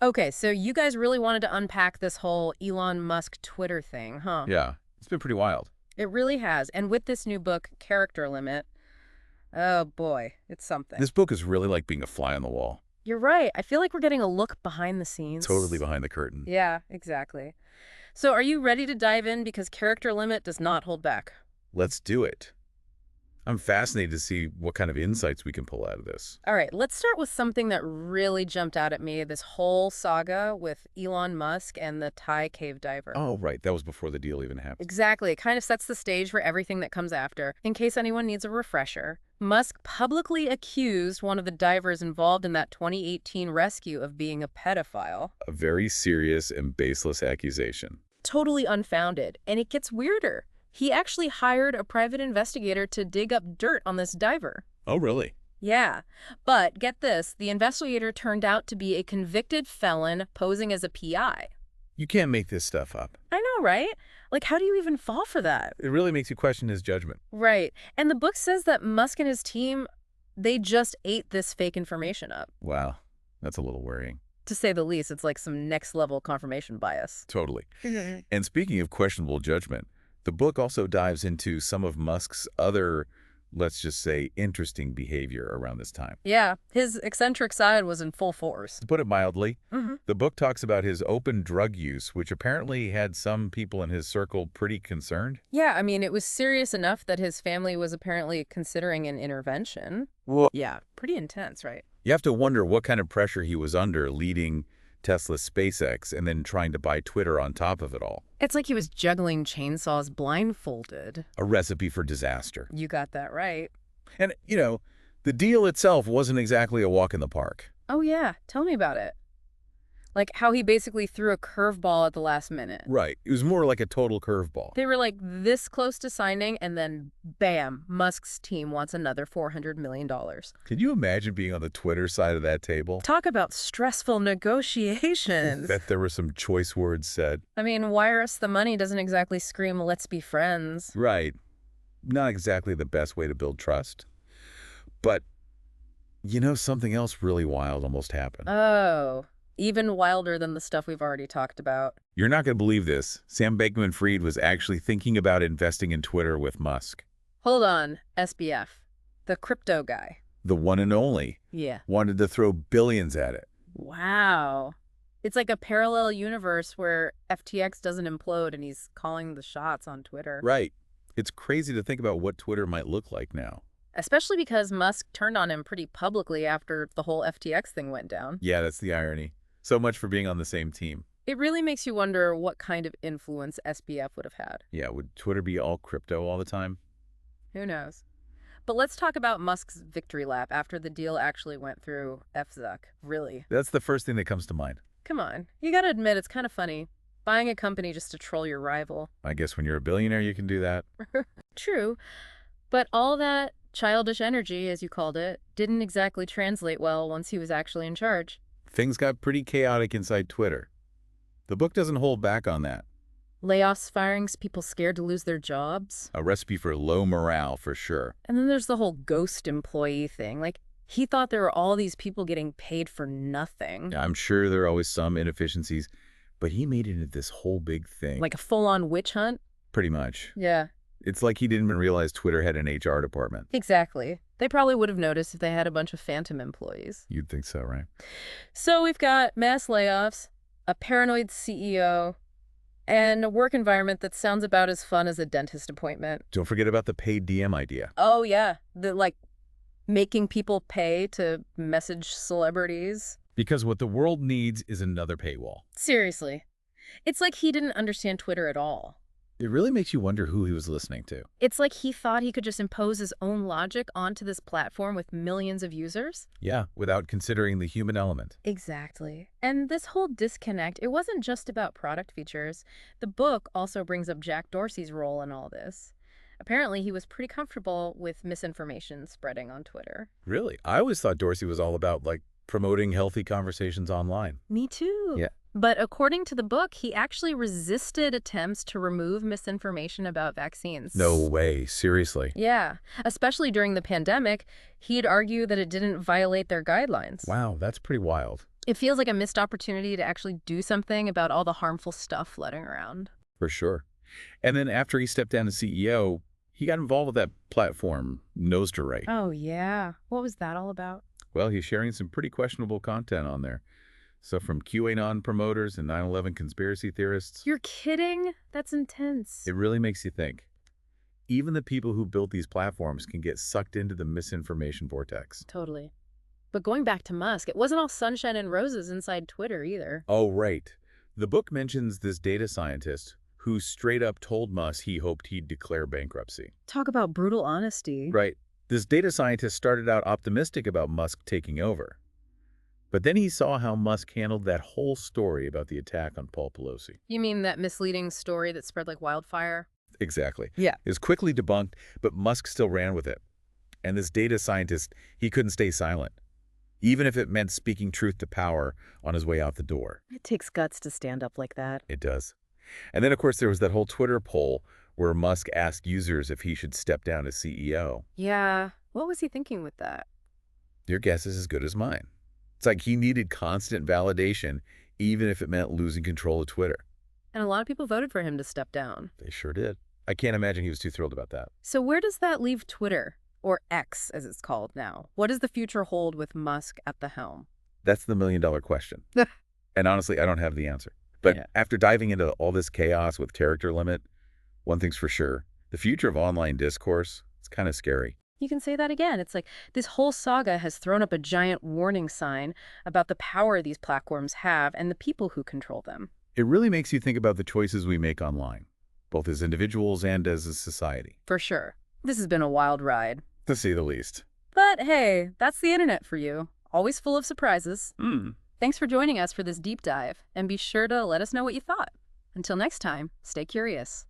Okay, so you guys really wanted to unpack this whole Elon Musk Twitter thing, huh? Yeah, it's been pretty wild. It really has. And with this new book, Character Limit, oh boy, it's something. This book is really like being a fly on the wall, You're right. I feel like we're getting a look behind the totally scenes. behind the curtain. Yeah, exactly. So are you ready to dive in? Because Character Limit does not hold back. Let's do it. I'm fascinated to see what kind of insights we can pull out of this. All right, let's start with something that really jumped out at me, this whole saga with Elon Musk and the Thai cave diver. Oh, right. That was before the deal even happened. Exactly. It kind of sets the stage for everything that comes after. In case anyone needs a refresher, Musk publicly accused one of the divers involved in that 2018 rescue of being a pedophile. A very serious and baseless accusation. Totally unfounded. And it gets weirder. He actually hired a private investigator to dig up dirt on this diver. Oh, really? Yeah. But get this, the investigator turned out to be a convicted felon posing as a PI. You can't make this stuff up. I know, right? Like, how do you even fall for that? It really makes you question his judgment. Right. And the book says that Musk and his team, they just ate this fake information up. Wow, that's a little worrying. To say the least, it's like some next-level confirmation bias. Totally. And speaking of questionable judgment, the book also dives into some of Musk's other, let's just say, interesting behavior around this time. Yeah, his eccentric side was in full force. To put it mildly, Mm-hmm. the book talks about his open drug use, which apparently had some people in his circle pretty concerned. Yeah, I mean, it was serious enough that his family was apparently considering an intervention. Well, Yeah, pretty intense, right? you have to wonder what kind of pressure he was under leading Tesla's SpaceX and then trying to buy Twitter on top of it all. It's like he was juggling chainsaws blindfolded. A recipe for disaster. You got that right. And, the deal itself wasn't exactly a walk in the park. Oh, yeah. Tell me about it. Like how he basically threw a curveball at the last minute. Right. It was more like a total curveball. They were like this close to signing, and then bam, Musk's team wants another $400 million. Could you imagine being on the Twitter side of that table? Talk about stressful negotiations. Bet there were some choice words said. I mean, wire us the money doesn't exactly scream, let's be friends. Right. Not exactly the best way to build trust. But, something else really wild almost happened. Oh, even wilder than the stuff we've already talked about. You're not going to believe this. Sam Bankman-Fried was actually thinking about investing in Twitter with Musk. Hold on, SBF. The crypto guy. The one and only. Yeah. Wanted to throw billions at it. Wow. It's like a parallel universe where FTX doesn't implode and he's calling the shots on Twitter. Right. It's crazy to think about what Twitter might look like now. Especially because Musk turned on him pretty publicly after the whole FTX thing went down. Yeah, that's the irony. So much for being on the same team. It really makes you wonder what kind of influence SBF would have had. Yeah, would Twitter be all crypto all the time? Who knows? But let's talk about Musk's victory lap after the deal actually went through. FZuck, really. That's the first thing that comes to mind. Come on. You gotta admit, it's kind of funny. Buying a company just to troll your rival. I guess when you're a billionaire, you can do that. True. But all that childish energy, as you called it, didn't exactly translate well once he was actually in charge. Things got pretty chaotic inside Twitter. The book doesn't hold back on that. Layoffs, firings, people scared to lose their jobs. A recipe for low morale, for sure. And then there's the whole ghost employee thing. Like, he thought there were all these people getting paid for nothing. I'm sure there are always some inefficiencies, but he made it into this whole big thing. Like a full-on witch hunt? Pretty much. Yeah, It's like he didn't even realize Twitter had an HR department. exactly. They probably would have noticed if they had a bunch of phantom employees. You'd think so, right? So we've got mass layoffs, a paranoid CEO, and a work environment that sounds about as fun as a dentist appointment. Don't forget about the paid DM idea. Oh, yeah. Making people pay to message celebrities. Because what the world needs is another paywall. Seriously. It's like he didn't understand Twitter at all. It really makes you wonder who he was listening to. It's like he thought he could just impose his own logic onto this platform with millions of users. Yeah, without considering the human element. Exactly. And this whole disconnect, it wasn't just about product features. The book also brings up Jack Dorsey's role in all this. Apparently, he was pretty comfortable with misinformation spreading on Twitter. Really? I always thought Dorsey was all about, promoting healthy conversations online. Me too. Yeah. But according to the book, he actually resisted attempts to remove misinformation about vaccines. No way. Seriously. Yeah. Especially during the pandemic, he'd argue that it didn't violate their guidelines. Wow, that's pretty wild. It feels like a missed opportunity to actually do something about all the harmful stuff floating around. For sure. And then after he stepped down as CEO, he got involved with that platform, Nose to Right. Oh, yeah. What was that all about? Well, he's sharing some pretty questionable content on there. So from QAnon promoters and 9/11 conspiracy theorists, You're kidding? That's intense. it really makes you think. Even the people who built these platforms can get sucked into the misinformation vortex. Totally. But going back to Musk, it wasn't all sunshine and roses inside Twitter either. Oh, right. The book mentions this data scientist who straight up told Musk he hoped he'd declare bankruptcy. Talk about brutal honesty. Right. This data scientist started out optimistic about Musk taking over. But then he saw how Musk handled that whole story about the attack on Paul Pelosi. You mean that misleading story that spread like wildfire? Exactly. Yeah. It was quickly debunked, but Musk still ran with it. And this data scientist, he couldn't stay silent, even if it meant speaking truth to power on his way out the door. It takes guts to stand up like that. It does. And then, of course, there was that whole Twitter poll where Musk asked users if he should step down as CEO. Yeah. What was he thinking with that? Your guess is as good as mine. It's like he needed constant validation, even if it meant losing control of Twitter. And a lot of people voted for him to step down. They sure did. I can't imagine he was too thrilled about that. So where does that leave Twitter? Or X, as it's called now? What does the future hold with Musk at the helm? That's the million-dollar question. And honestly, I don't have the answer. But Yeah. after diving into all this chaos with character limit, one thing's for sure. The future of online discourse, it's kind of scary. You can say that again. It's like this whole saga has thrown up a giant warning sign about the power these platforms have and the people who control them. It really makes you think about the choices we make online, both as individuals and as a society, For sure. This has been a wild ride. to say the least. But hey, that's the internet for you. Always full of surprises. Hmm. Thanks for joining us for this deep dive, and be sure to let us know what you thought. Until next time, stay curious.